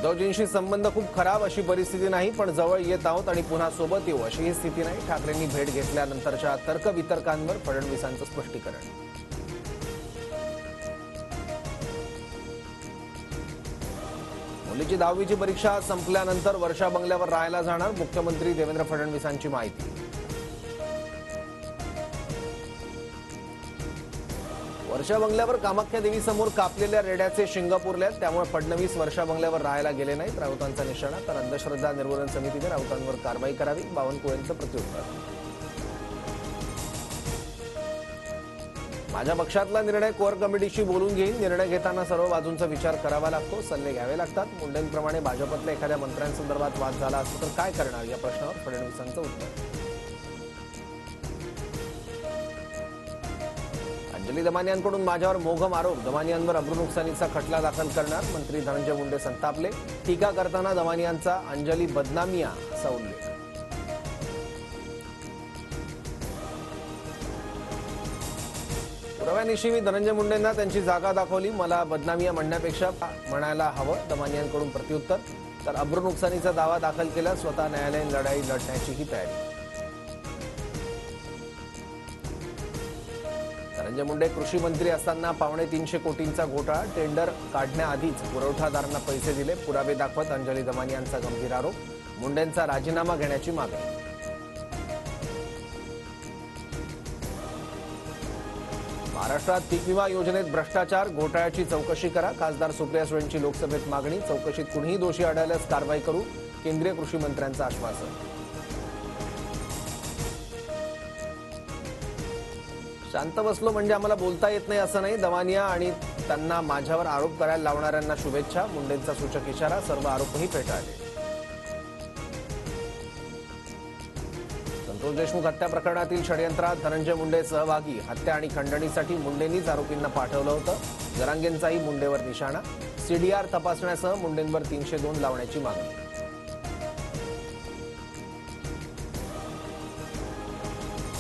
उद्धवजींशी संबंध खूप खराब अशी परिस्थिती नाही, पण जवळ येत आहोत आणि पुन्हा सोबत येऊ अशी ही स्थिती नाही. ठाकरेंनी भेट घेतल्यानंतरच्या तर्कवितर्कांवर फडणवीसांचं स्पष्टीकरण. मुलीची 10वीची परीक्षा संपल्यानंतर वर्षा बंगल्यावर राहायला जाणार, मुख्यमंत्री देवेंद्र फडणवीसांची माहिती. वर्षा बंगल्यावर कामाख्या देवीसमोर कापलेल्या रेड्याचे शिंग पुरलेत, त्यामुळे फडणवीस वर्षा बंगल्यावर राहायला गेले नाहीत. राऊतांचा निशाणा. तर अंधश्रद्धा निर्मूलन समितीने राऊतांवर कारवाई करावी, बावनकुळेंचं प्रत्युत्तर. माझ्या पक्षातला निर्णय कोर कमिटीशी बोलून घेईन. निर्णय घेताना सर्व बाजूंचा विचार करावा लागतो, सल्ले घ्यावे लागतात. मुंडेंप्रमाणे भाजपतल्या एखाद्या मंत्र्यांसंदर्भात वाद झाला असता तर काय करणार, या प्रश्नावर फडणवीसांचं उत्तर. अंजली दमानियांकडून माझ्यावर मोघम आरोप, दमानियांवर अब्रूनुकसानीचा खटला दाखल करणार, मंत्री धनंजय मुंडे संतापले. टीका करताना दमानियांचा अंजली बदनामिया असा उल्लेख. पुराव्यानिशी मी धनंजय मुंडेंना त्यांची जागा दाखवली, मला बदनामिया म्हणण्यापेक्षा म्हणायला हवं, दमानियांकडून प्रत्युत्तर. तर अब्रूनुकसानीचा दावा दाखल केला, स्वतः न्यायालयीन लढाई लढण्याचीही तयारी. धनंजय मुंडे कृषी मंत्री असताना 350 कोटींचा घोटाळा, टेंडर काढण्याआधीच पुरवठादारांना पैसे दिले, पुरावे दाखवत अंजली दमानियांचा गंभीर आरोप. मुंडेंचा राजीनामा घेण्याची मागणी. महाराष्ट्रात पीक विमा योजनेत भ्रष्टाचार, घोटाळ्याची चौकशी करा, खासदार सुप्रिया सुळेंची लोकसभेत मागणी. चौकशीत कुणीही दोषी आढळल्यास कारवाई करू, केंद्रीय कृषी मंत्र्यांचं आश्वासन. शांत बसलो म्हणजे आम्हाला बोलता येत नाही असं नाही, दमानिया आणि त्यांना माझ्यावर आरोप करायला लावणाऱ्यांना शुभेच्छा, मुंडेंचा सूचक इशारा. सर्व आरोपही फेटाळले. संतोष देशमुख हत्या प्रकरणातील षडयंत्रात धनंजय मुंडे सहभागी, हत्या आणि खंडणीसाठी मुंडेंनीच आरोपींना पाठवलं होतं. जरांगेंचाही मुंडेवर निशाणा. सीडीआर तपासण्यासह मुंडेंवर 302 लावण्याची मागणी.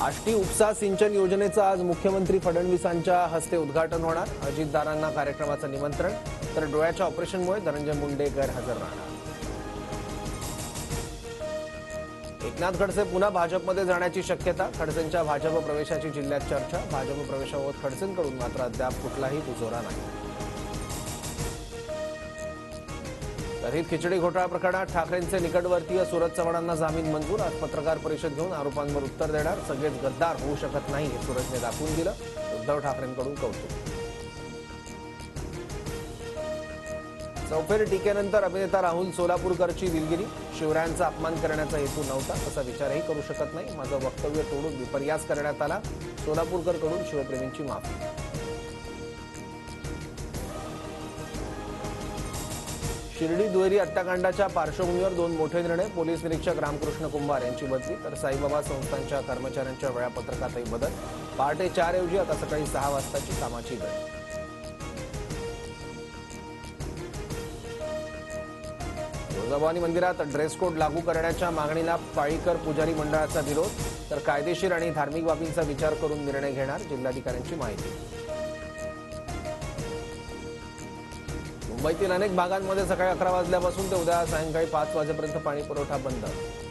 आष्टी उपसा सिंचन योजनेचं आज मुख्यमंत्री फडणवीसांच्या हस्ते उद्घाटन होणार. अजितदारांना कार्यक्रमाचं निमंत्रण. तर डोळ्याच्या ऑपरेशनमुळे धनंजय मुंडे गैरहजर राहणार. एकनाथ खडसे पुन्हा भाजपमध्ये जाण्याची शक्यता, खडसेंच्या भाजप प्रवेशाची जिल्ह्यात चर्चा. भाजप प्रवेशाबाबत खडसेंकडून मात्र अद्याप कुठलाही दुजोरा नाही. तरीही खिचडी घोटाळा प्रकरणात ठाकरेंचे निकटवर्तीय सुरज चव्हाणांना जामीन मंजूर. आज पत्रकार परिषद घेऊन आरोपांवर उत्तर देणार. सगळेच गद्दार होऊ शकत नाही हे सुरजने दाखवून दिलं. उद्धव ठाकरेंकडून कौतुक. चौफेर टीकेनंतर अभिनेता राहुल सोलापूरकरची दिलगिरी. शिवरायांचा अपमान करण्याचा हेतू नव्हता, तसा विचारही करू शकत नाही. माझं वक्तव्य तोडून विपर्यास करण्यात आला. सोलापूरकरकडून शिवप्रेमींची माफी. शिर्डी दुहेरी हत्याकांडाच्या पार्श्वभूमीवर 2 मोठे निर्णय. पोलीस निरीक्षक रामकृष्ण कुंभार यांची बदली. तर साईबाबा संस्थांच्या कर्मचाऱ्यांच्या वेळापत्रकातही बदल. पहाटे 4 ऐवजी आता सकाळी 6 वाजताची कामाची वेळ. तुळजाभवानी मंदिरात ड्रेस कोड लागू करण्याच्या मागणीला पाळीकर पुजारी मंडळाचा विरोध. तर कायदेशीर आणि धार्मिक बाबींचा विचार करून निर्णय घेणार, जिल्हाधिकाऱ्यांची माहिती. मुंबईतील अनेक भागांमध्ये सकाळी 11 वाजल्यापासून ते उद्या सायंकाळी 5 वाजेपर्यंत पाणी पुरवठा बंद.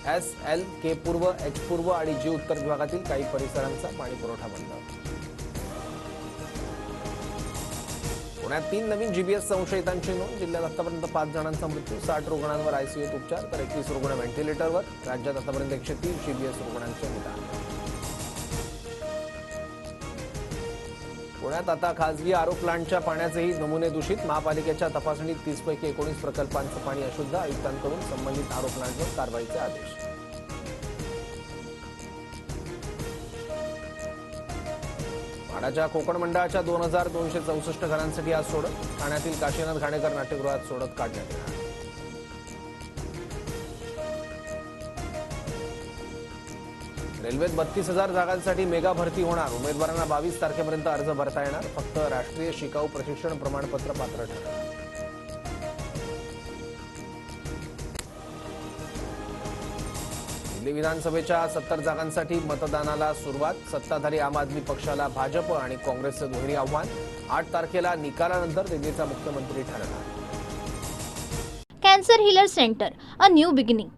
एस, एल, के पूर्व, एच पूर्व आणि जी उत्तर विभागातील काही परिसरांचा पाणी पुरवठा बंद. पुण्यात 3 नवीन जीबीएस संशयितांची नोंद. जिल्ह्यात आतापर्यंत 5 जणांचा मृत्यू. 60 रुग्णांवर आयसीयूत उपचार. तर 21 रुग्ण व्हेंटिलेटरवर. राज्यात आतापर्यंत 130 जीबीएस रुग्णांचे निदान. पुण्यात आता खासगी आरो प्लांटच्या पाण्याचेही नमुने दूषित. महापालिकेच्या तपासणीत 30 पैकी 19 प्रकल्पांचं पाणी अशुद्ध. आयुक्तांकडून संबंधित आरो प्लांटवर कारवाईचे आदेश. माढाच्या कोकण मंडळाच्या 2264 घरांसाठी आज सोडत. ठाण्यातील काशीनाथ घाणेकर नाट्यगृहात सोडत काढण्यात येणार. रेल्वेत 32,000 जागांसाठी मेगा भरती होणार. उमेदवारांना 22 तारखेपर्यंत अर्ज भरता येणार. फक्त राष्ट्रीय शिकाऊ प्रशिक्षण प्रमाणपत्र पात्र ठरणार. दिल्ली विधानसभेच्या 70 जागांसाठी मतदानाला सुरुवात. सत्ताधारी आम आदमी पक्षाला भाजप आणि काँग्रेसचं दुहेरी आव्हान. 8 तारखेला निकालानंतर दिल्लीचा मुख्यमंत्री ठरणार. Cancer healer centre, a new beginning.